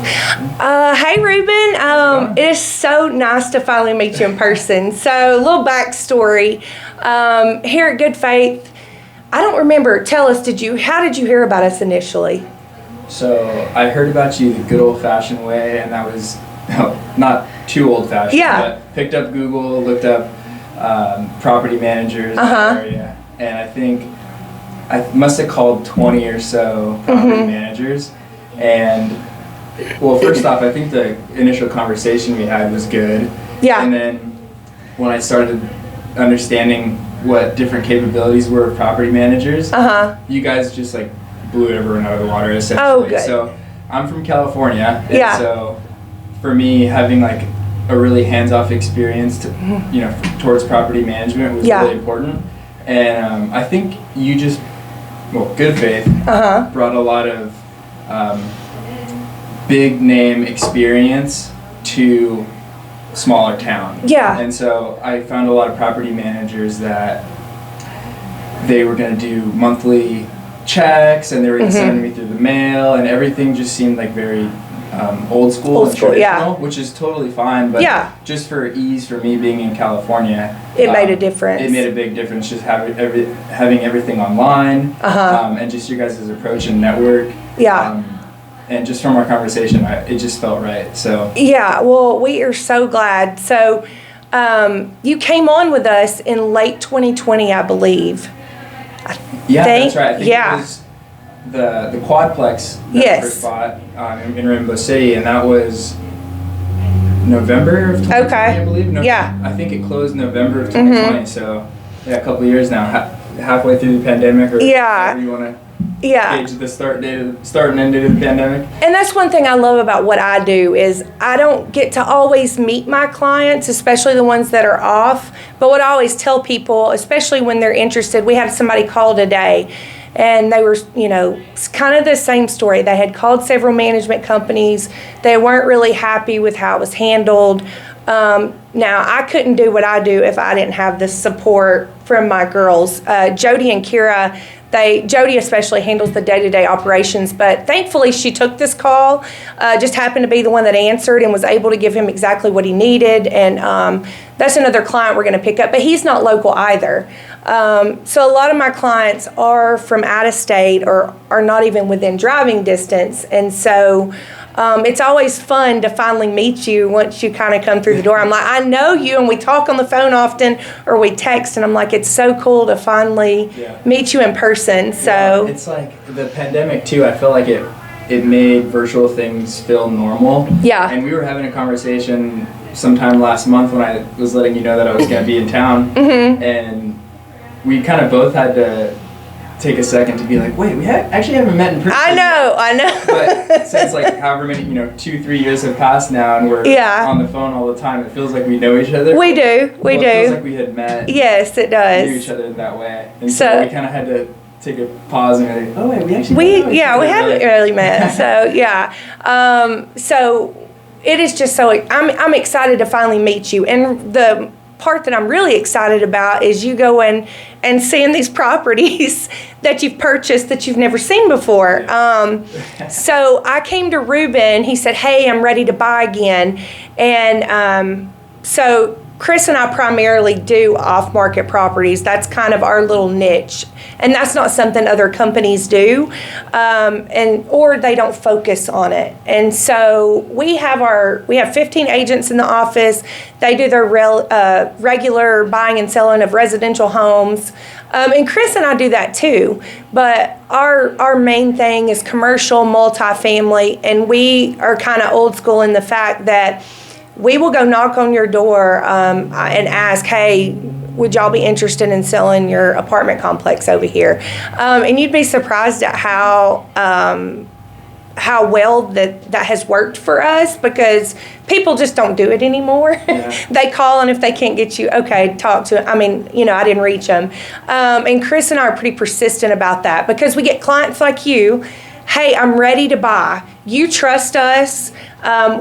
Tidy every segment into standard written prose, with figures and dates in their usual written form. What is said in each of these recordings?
Hey, Ruben. It is so nice to finally meet you in person. So, a little backstory. Here at Good Faith, I don't remember. Tell us, how did you hear about us initially? So, I heard about you the good old-fashioned way, and that was not too old-fashioned, but picked up Google, looked up property managers in the area, and I think I must have called 20 or so property managers. And, well, first off, I think the initial conversation we had was good. Yeah. And then when I started understanding what different capabilities were of property managers, you guys just like blew everyone out of the water essentially. Oh, good. So I'm from California. Yeah. And so for me, having like a really hands-off experience to, towards property management was really important. And I think you just, Good Faith brought a lot of big name experience to smaller town. Yeah. And so I found a lot of property managers that they were going to do monthly checks and they were going to send me through the mail, and everything just seemed like very old school and traditional, which is totally fine, but just for ease for me being in California, it made a difference. It made a big difference just having everything online, and just your guys' approach and network. And just from our conversation, it just felt right. So well, we are so glad. So you came on with us in late 2020, I believe. That's right. I think it was the Quadplex that first bought in Rainbow City, and that was November of 2020, I believe. I think it closed November of 2020, so a couple of years now, halfway through the pandemic, or however you want to gauge the start and end date of the pandemic. And that's one thing I love about what I do is I don't get to always meet my clients, especially the ones that are off, but what I always tell people, especially when they're interested, we had somebody call today, and they were, kind of the same story. They had called several management companies. They weren't really happy with how it was handled. Now, I couldn't do what I do if I didn't have the support from my girls. Jody and Kira, Jody especially handles the day-to-day operations, but thankfully she took this call, just happened to be the one that answered and was able to give him exactly what he needed. And that's another client we're going to pick up, but he's not local either. So a lot of my clients are from out of state or are not even within driving distance. And so it's always fun to finally meet you once you kind of come through the door. I'm like, I know you, and we talk on the phone often or we text, and I'm like, it's so cool to finally meet you in person. So it's like the pandemic too, I feel like it made virtual things feel normal. And we were having a conversation sometime last month when I was letting you know that I was going to be in town, and we kind of both had to take a second to be like, wait, we actually haven't met in person. I know. But since like however many, 2-3 years have passed now, and we're on the phone all the time, it feels like we know each other. We do. It feels like we had met. Yes, it does. Knew each other in that way, and so we kind of had to take a pause and be like, oh wait, we actually we haven't really met. So so it is just so I'm excited to finally meet you, and the part that I'm really excited about is you going and seeing these properties that you've purchased that you've never seen before. So I came to Ruben. He said, hey, I'm ready to buy again. And so Chris and I primarily do off-market properties. That's kind of our little niche. And that's not something other companies do, or they don't focus on it. And so we have 15 agents in the office. They do their regular buying and selling of residential homes. And Chris and I do that too. But our main thing is commercial, multifamily, and we are kind of old school in the fact that we will go knock on your door and ask, hey, would y'all be interested in selling your apartment complex over here? And you'd be surprised at how well that has worked for us, because people just don't do it anymore. They call, and if they can't get you, okay, talk to them. I mean, I didn't reach them. And Chris and I are pretty persistent about that, because we get clients like you. Hey, I'm ready to buy. You trust us.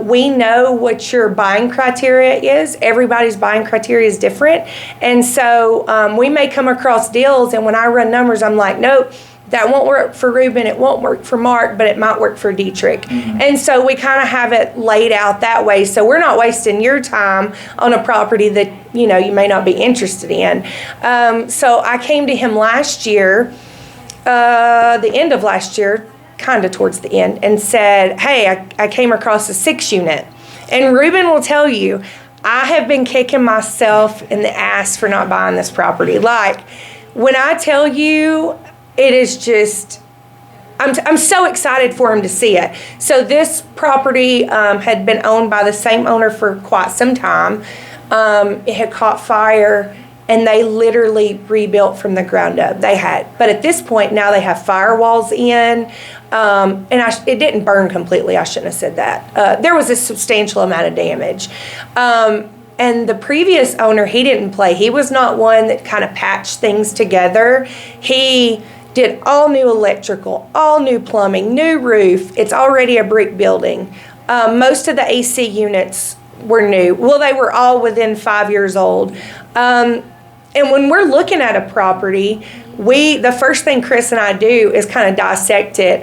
We know what your buying criteria is. Everybody's buying criteria is different. And so we may come across deals, and when I run numbers, I'm like, nope, that won't work for Ruben, it won't work for Mark, but it might work for Dietrich. Mm-hmm. And so we kind of have it laid out that way. So we're not wasting your time on a property that, you may not be interested in. So I came to him last year, the end of last year, kind of towards the end, and said, hey, I came across a 6-unit. And Ruben will tell you, I have been kicking myself in the ass for not buying this property. Like, when I tell you, it is just, I'm so excited for him to see it. So this property had been owned by the same owner for quite some time. It had caught fire, and they literally rebuilt from the ground up. But at this point now they have firewalls in, and it didn't burn completely. I shouldn't have said that. There was a substantial amount of damage. And the previous owner, he didn't play. He was not one that kind of patched things together. He did all new electrical, all new plumbing, new roof. It's already a brick building. Most of the AC units were new. Well, they were all within 5 years old. And when we're looking at a property, the first thing Chris and I do is kind of dissect it.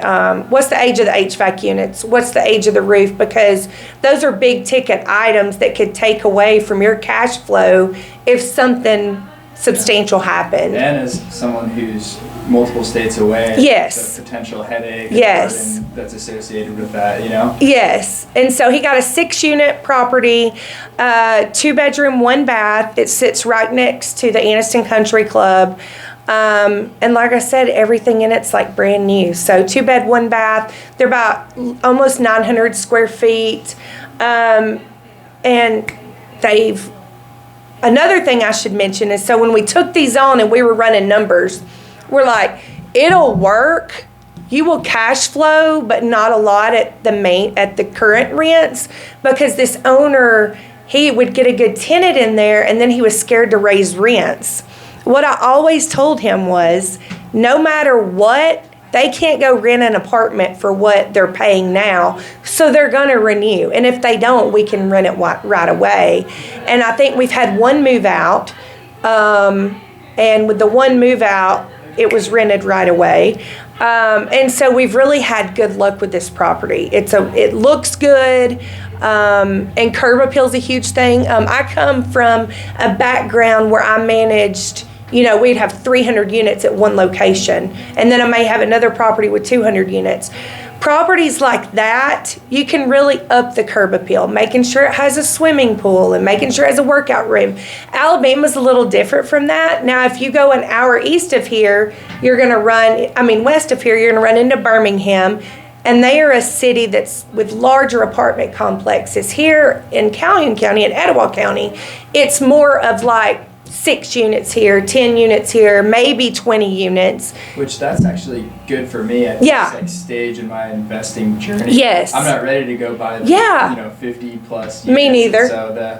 What's the age of the HVAC units? What's the age of the roof? Because those are big ticket items that could take away from your cash flow if something substantial happened. And as someone who's multiple states away, yes, the potential headache, yes, burden that's associated with that, Yes, and so he got a 6-unit property, 2-bedroom, 1 bath. It sits right next to the Anniston Country Club, and like I said, everything in it's like brand new. So 2-bed, 1 bath. They're about almost 900 square feet, and they've. Another thing I should mention is, so when we took these on and we were running numbers, we're like, it'll work. You will cash flow, but not a lot at the current rents, because this owner, he would get a good tenant in there, and then he was scared to raise rents. What I always told him was, no matter what, they can't go rent an apartment for what they're paying now, so they're going to renew. And if they don't, we can rent it right away. And I think we've had 1 move out, and with the 1 move out, it was rented right away. And so we've really had good luck with this property. It looks good, and curb appeal's a huge thing. I come from a background where I managed. We'd have 300 units at one location, and then I may have another property with 200 units. Properties like that, you can really up the curb appeal, making sure it has a swimming pool and making sure it has a workout room. Alabama's a little different from that. Now, if you go an hour east of here, west of here, you're going to run into Birmingham, and they are a city that's with larger apartment complexes. Here in Calhoun County and Etowah County, it's more of like 6 units here, 10 units here, maybe 20 units. Which that's actually good for me at this stage in my investing journey. Yes. I'm not ready to go buy the 50 plus units. Me neither. So the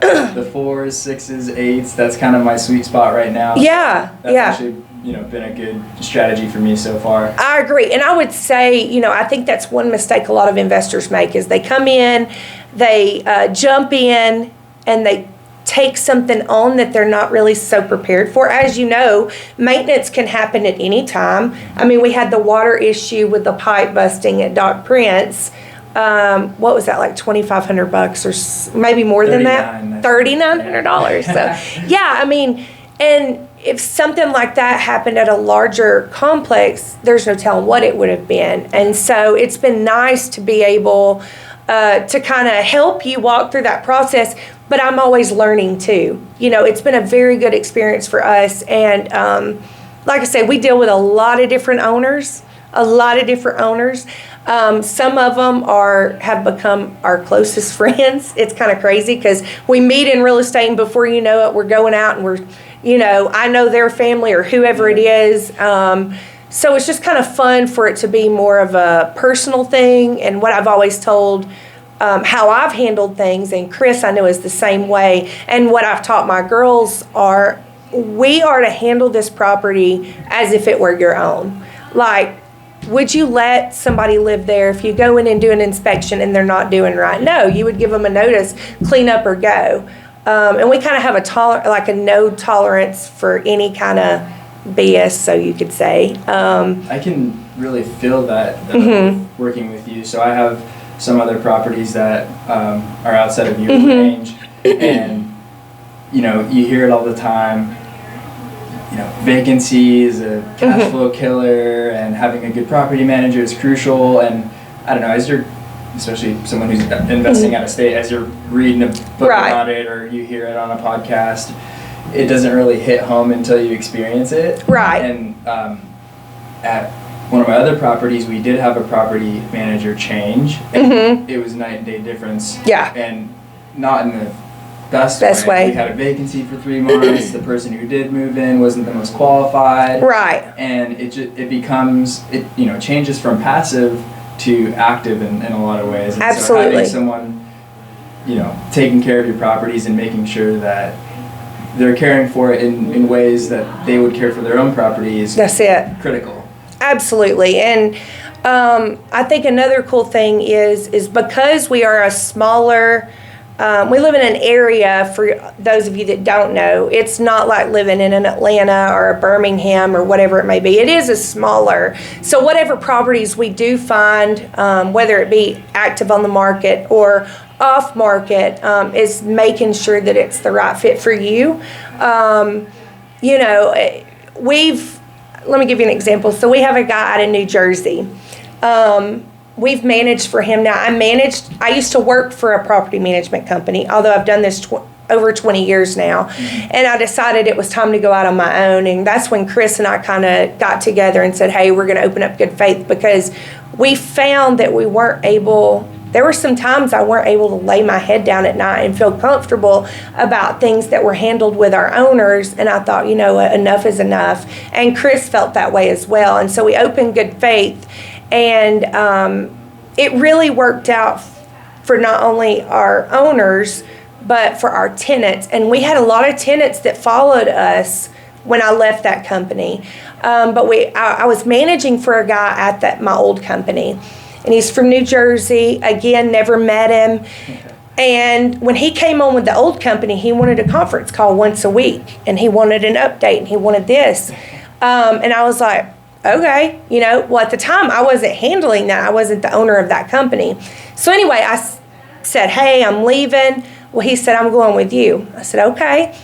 4s, 6s, 8s, that's kind of my sweet spot right now. Yeah. So that's actually been a good strategy for me so far. I agree. And I would say, I think that's one mistake a lot of investors make is they come in, they jump in, and they take something on that they're not really so prepared for. As you know, maintenance can happen at any time. We had the water issue with the pipe busting at Doc Prince. What was that, like $2,500 or maybe more than that? $3,900. So, and if something like that happened at a larger complex, there's no telling what it would have been. And so it's been nice to be able to kind of help you walk through that process. But I'm always learning too. It's been a very good experience for us. And like I said, we deal with a lot of different owners. Some of them have become our closest friends. It's kind of crazy because we meet in real estate, and before you know it, we're going out and I know their family or whoever it is. So it's just kind of fun for it to be more of a personal thing. And what I've always told how I've handled things, and Chris I know is the same way, and what I've taught my girls we are to handle this property as if it were your own. Like, would you let somebody live there if you go in and do an inspection and they're not doing right? No, you would give them a notice, clean up or go. And we kind of have a no tolerance for any kind of Yeah. BS, so you could say. I can really feel that working with you. So I have some other properties that are outside of your range, and you hear it all the time. Vacancy is a cash flow killer, and having a good property manager is crucial. And I don't know, as you're, especially someone who's investing out of state, as you're reading a book about it or you hear it on a podcast, it doesn't really hit home until you experience it. Right. And at one of my other properties, we did have a property manager change, and it was night and day difference. Yeah. And not in the best way. We had a vacancy for 3 months. The person who did move in wasn't the most qualified. Right. And it changes from passive to active in a lot of ways. And Absolutely. So having someone, taking care of your properties and making sure that they're caring for it in ways that they would care for their own property is critical. Absolutely. And I think another cool thing is because we are a smaller, we live in an area, for those of you that don't know, it's not like living in an Atlanta or a Birmingham or whatever it may be. It is a smaller. So whatever properties we do find, whether it be active on the market or off market, is making sure that it's the right fit for you. Let me give you an example. So we have a guy out of New Jersey. We've managed for him now. I used to work for a property management company, although I've done this over 20 years now. And I decided it was time to go out on my own. And that's when Chris and I kind of got together and said, hey, we're going to open up Good Faith, because we found that we weren't able. There were some times I weren't able to lay my head down at night and feel comfortable about things that were handled with our owners. And I thought, enough is enough. And Chris felt that way as well. And so we opened Good Faith. And it really worked out for not only our owners, but for our tenants. And we had a lot of tenants that followed us when I left that company. But I was managing for a guy at my old company. And he's from New Jersey. Again, never met him. And when he came on with the old company, he wanted a conference call once a week. And he wanted an update, and he wanted this. And I was like, okay. Well, at the time, I wasn't handling that. I wasn't the owner of that company. So anyway, I said, hey, I'm leaving. Well, he said, I'm going with you. I said, okay.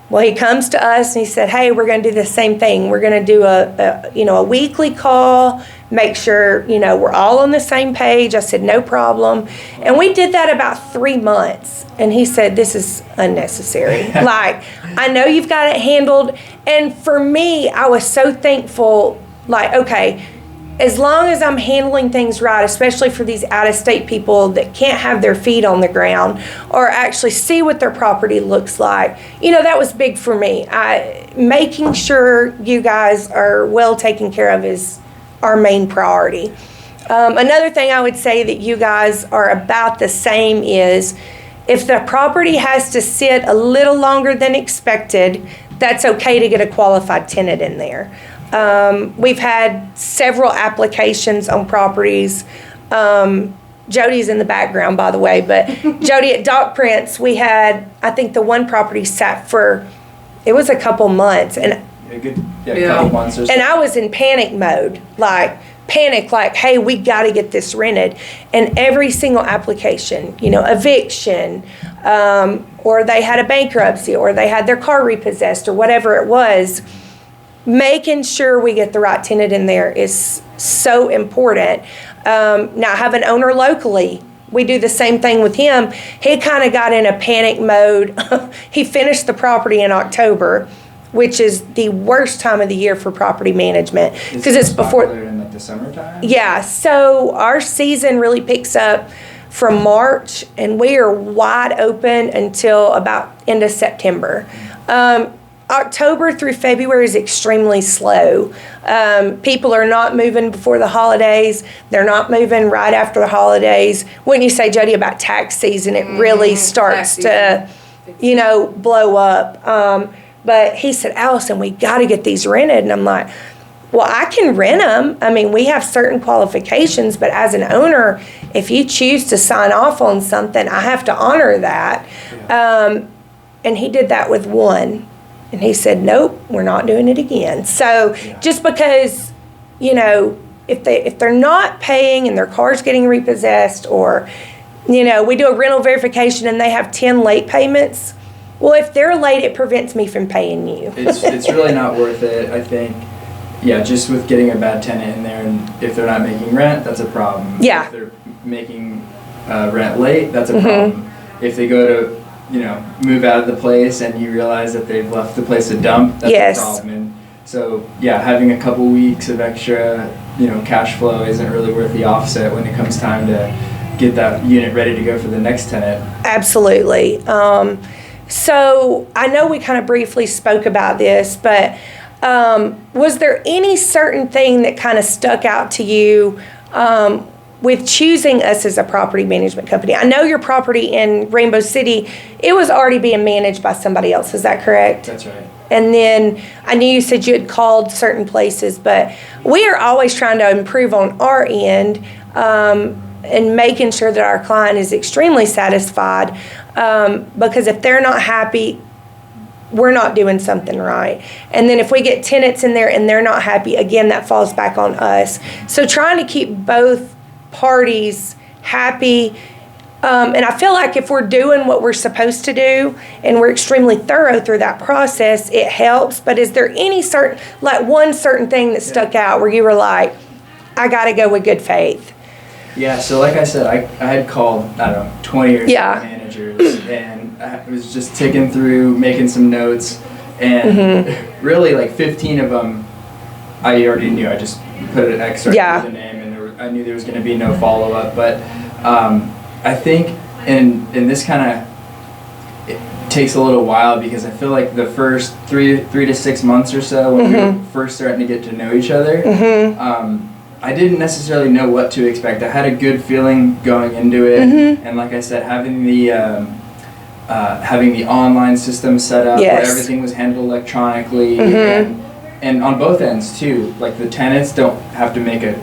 Well, he comes to us and he said, hey, we're going to do the same thing. We're going to do a weekly call, make sure, we're all on the same page. I said, no problem. And we did that about 3 months. And he said, this is unnecessary. Like, I know you've got it handled. And for me, I was so thankful, like, okay, as long as I'm handling things right, especially for these out-of-state people that can't have their feet on the ground or actually see what their property looks like, that was big for me. Making sure you guys are well taken care of is our main priority. Another thing I would say that you guys are about the same is if the property has to sit a little longer than expected, that's okay to get a qualified tenant in there. We've had several applications on properties. Jody's in the background, by the way, but Jody at Doc Prince, we had, I think the one property sat for, it was a couple months, and couple months or so. And I was in panic mode, like, hey, we got to get this rented. And every single application, eviction, or they had a bankruptcy, or they had their car repossessed, or whatever it was, making sure we get the right tenant in there is so important. Now, I have an owner locally. We do the same thing with him. He kind of got in a panic mode. He finished the property in October, which is the worst time of the year for property management, because it's before in like the summertime. Yeah, so our season really picks up from March, and we are wide open until about end of September. October through February is extremely slow. People are not moving before the holidays. They're not moving right after the holidays. Wouldn't you say, Jody, about tax season, it really starts to, blow up. But he said, Allison, we got to get these rented. And I'm like, well, I can rent them. I mean, we have certain qualifications, but as an owner, if you choose to sign off on something, I have to honor that. And he did that with one. And he said, nope, we're not doing it again. So just because, if they're not paying and their car's getting repossessed, or, we do a rental verification and they have 10 late payments, well, if they're late, it prevents me from paying you. It's really not worth it, I think. Yeah, just with getting a bad tenant in there, and if they're not making rent, that's a problem. Yeah. If they're making rent late, that's a problem. If they go to, move out of the place and you realize that they've left the place a dump, that's a problem. And so, yeah, having a couple weeks of extra, cash flow isn't really worth the offset when it comes time to get that unit ready to go for the next tenant. Absolutely. So I know we kind of briefly spoke about this, but was there any certain thing that kind of stuck out to you with choosing us as a property management company? I know your property in Rainbow City, it was already being managed by somebody else. Is that correct? That's right. And then I knew you said you had called certain places, but we are always trying to improve on our end and making sure that our client is extremely satisfied, because if they're not happy, we're not doing something right. And then if we get tenants in there and they're not happy, again, that falls back on us. So trying to keep both parties happy. And I feel like if we're doing what we're supposed to do and we're extremely thorough through that process, it helps. But is there any one certain thing that stuck out where you were like, I got to go with good faith? Yeah, so like I said, I had called, 20 or so managers, and I was just ticking through, making some notes, and really like 15 of them I already knew. I just put an X right through the name, and I knew there was going to be no follow-up. But I think in this kind of, it takes a little while, because I feel like the first three to 6 months or so, when we were first starting to get to know each other, I didn't necessarily know what to expect. I had a good feeling going into it, and like I said, having the online system set up where everything was handled electronically, and on both ends too. Like the tenants don't have to make a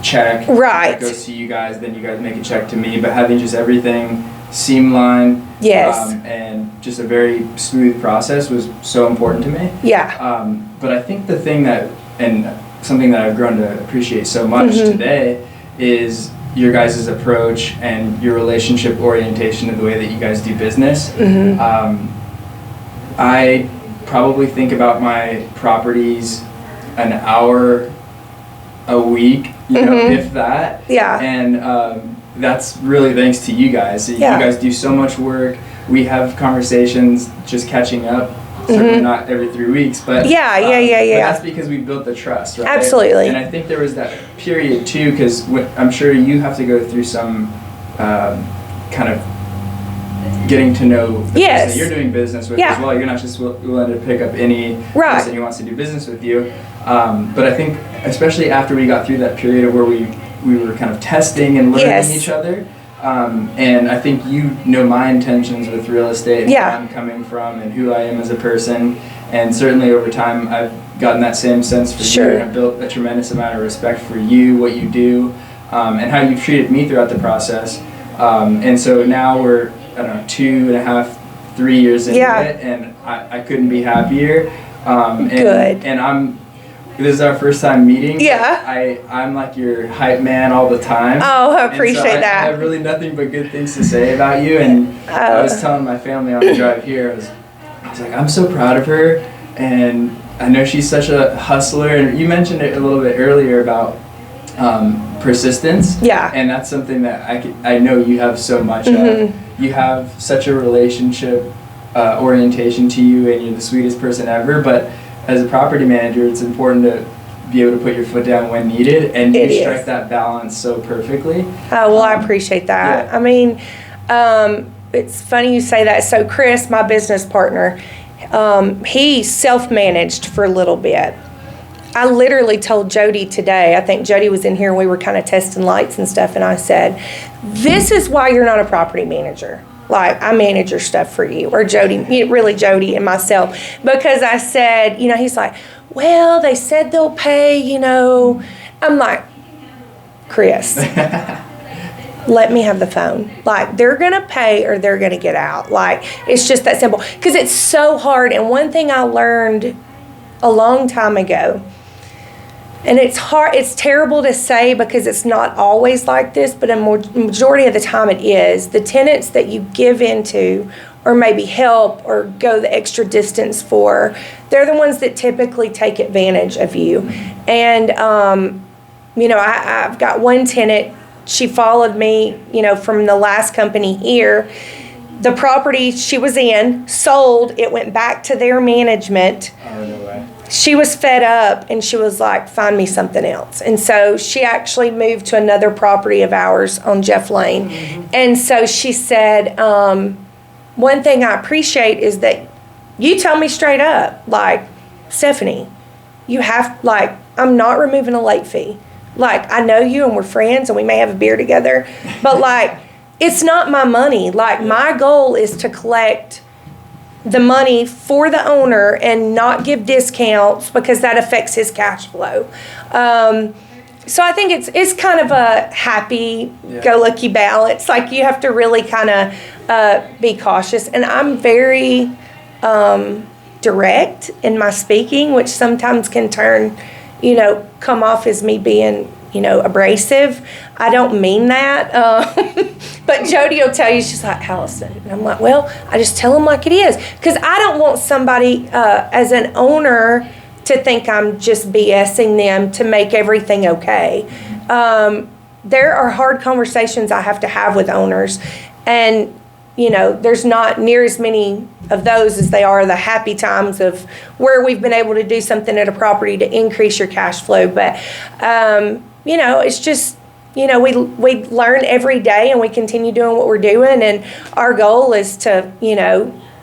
check, right? Go see you guys, then you guys make a check to me. But having just everything streamlined, and just a very smooth process was so important to me. Yeah. But I think the thing something that I've grown to appreciate so much today is your guys' approach and your relationship orientation of the way that you guys do business. I probably think about my properties an hour a week, if that. Yeah. And that's really thanks to you guys. You guys do so much work. We have conversations just catching up. Certainly not every 3 weeks, but but that's because we built the trust, right? Absolutely. And I think there was that period too, because I'm sure you have to go through some kind of getting to know the person that you're doing business with as well. You're not just willing to pick up any person who wants to do business with you. But I think especially after we got through that period of where we were kind of testing and learning each other. And I think my intentions with real estate and where I'm coming from and who I am as a person. And certainly over time, I've gotten that same sense for you, and I've built a tremendous amount of respect for you, what you do, and how you've treated me throughout the process. And so now we're, 2.5, 3 years into it, and I couldn't be happier. Good. And this is our first time meeting. Yeah. I'm like your hype man all the time. Oh, I appreciate that. I have really nothing but good things to say about you. And I was telling my family on the drive here, I was like, I'm so proud of her. And I know she's such a hustler. And you mentioned it a little bit earlier about persistence. Yeah. And that's something that I know you have so much of. You have such a relationship orientation to you, and you're the sweetest person ever. But as a property manager, it's important to be able to put your foot down when needed, and you strike that balance so perfectly. Oh, well, I appreciate that. I mean, it's funny you say that. So Chris, my business partner, he self-managed for a little bit. I literally told Jody today, I think Jody was in here and we were kind of testing lights and stuff, and I said, this is why you're not a property manager. Like, I manage your stuff for you, or Jody, really Jody and myself. Because I said, he's like, well, they said they'll pay, I'm like, Chris, let me have the phone. Like, they're going to pay or they're going to get out. Like, it's just that simple. Because it's so hard. And one thing I learned a long time ago, and it's hard, it's terrible to say because it's not always like this, but a majority of the time it is. The tenants that you give into or maybe help or go the extra distance for, they're the ones that typically take advantage of you. And, you know, I've got one tenant, she followed me, you know, from the last company here. The property she was in sold. It went back to their management. Oh, no way. She was fed up and she was like, find me something else. And so she actually moved to another property of ours on Jeff Lane. And so she said, one thing I appreciate is that you tell me straight up, like, Stephanie, you have, like, I'm not removing a late fee. Like, I know you and we're friends and we may have a beer together, but like, it's not my money. Like, my goal is to collect the money for the owner and not give discounts because that affects his cash flow. So I think it's kind of a happy-go-lucky balance. Like, you have to really kind of be cautious. And I'm very direct in my speaking, which sometimes can come off as me being, abrasive. I don't mean that. But Jody will tell you, she's like, Allison. And I'm like, well, I just tell them like it is. Because I don't want somebody, as an owner, to think I'm just BSing them to make everything okay. There are hard conversations I have to have with owners. And, there's not near as many of those as they are the happy times of where we've been able to do something at a property to increase your cash flow. But, it's just, we learn every day and we continue doing what we're doing. And our goal is to,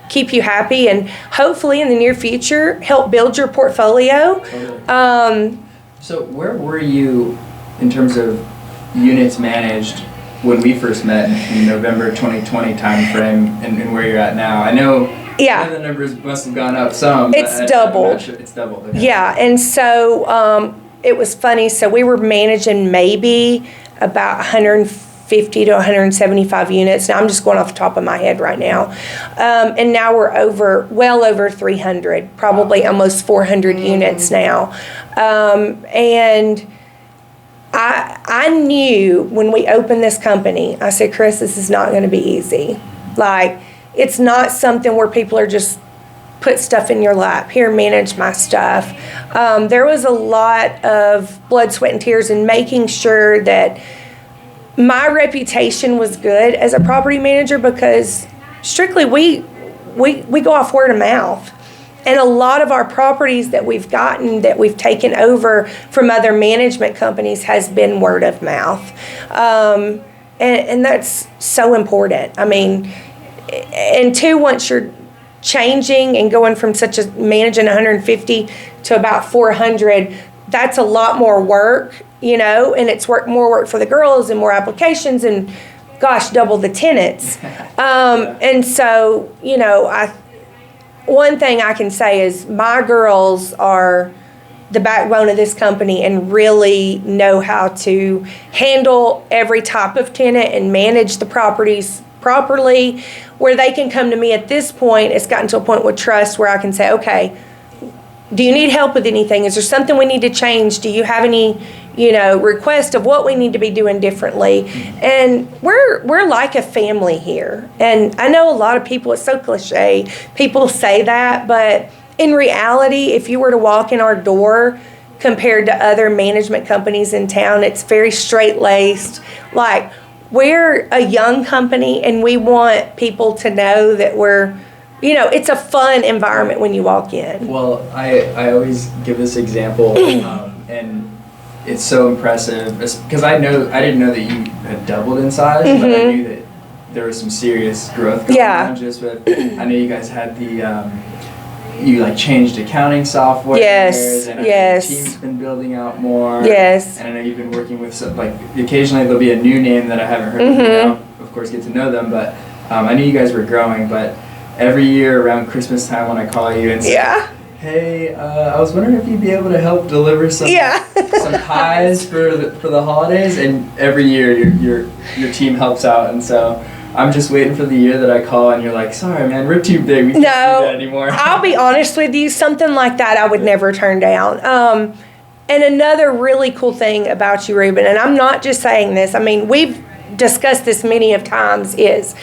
keep you happy and hopefully in the near future help build your portfolio. Totally. So where were you in terms of units managed when we first met in November 2020 timeframe and where you're at now? I know the numbers must have gone up some. It's doubled. Sure it's doubled. Okay. Yeah, and so it was funny. So we were managing maybe about 150 to 175 units. Now I'm just going off the top of my head right now. And now we're well over 300, probably almost 400 units now. And I knew when we opened this company, I said, Chris, this is not going to be easy. Like, it's not something where people are just put stuff in your lap. Here, manage my stuff. There was a lot of blood, sweat, and tears in making sure that my reputation was good as a property manager because strictly we go off word of mouth. And a lot of our properties that we've gotten, that we've taken over from other management companies has been word of mouth. And that's so important. I mean, and two, once you're changing and going from managing 150 to about 400, that's a lot more work, and it's more work for the girls and more applications and gosh, double the tenants. And so, one thing I can say is my girls are the backbone of this company and really know how to handle every type of tenant and manage the properties properly, where they can come to me at this point. It's gotten to a point with trust where I can say, okay, do you need help with anything? Is there something we need to change? Do you have any, request of what we need to be doing differently? And we're like a family here. And I know a lot of people, it's so cliche, people say that, but in reality, if you were to walk in our door compared to other management companies in town, it's very straight-laced. Like, we're a young company and we want people to know that we're, it's a fun environment when you walk in. Well, I always give this example, and it's so impressive because I didn't know that you had doubled in size, but I knew that there was some serious growth going on. Just with, I know you guys had you changed accounting software. Yes. And yes. The team's been building out more. Yes. And I know you've been working with occasionally there'll be a new name that I haven't heard of. Now, of course, get to know them, but I knew you guys were growing, but every year around Christmas time when I call you and say, hey, I was wondering if you'd be able to help deliver some some pies for the holidays, and every year your team helps out, and so I'm just waiting for the year that I call and you're like, sorry man, we're too big, we can't do that anymore. I'll be honest with you, something like that I would never turn down. And another really cool thing about you, Ruben, and I'm not just saying this, I mean, we've discussed this many of times, is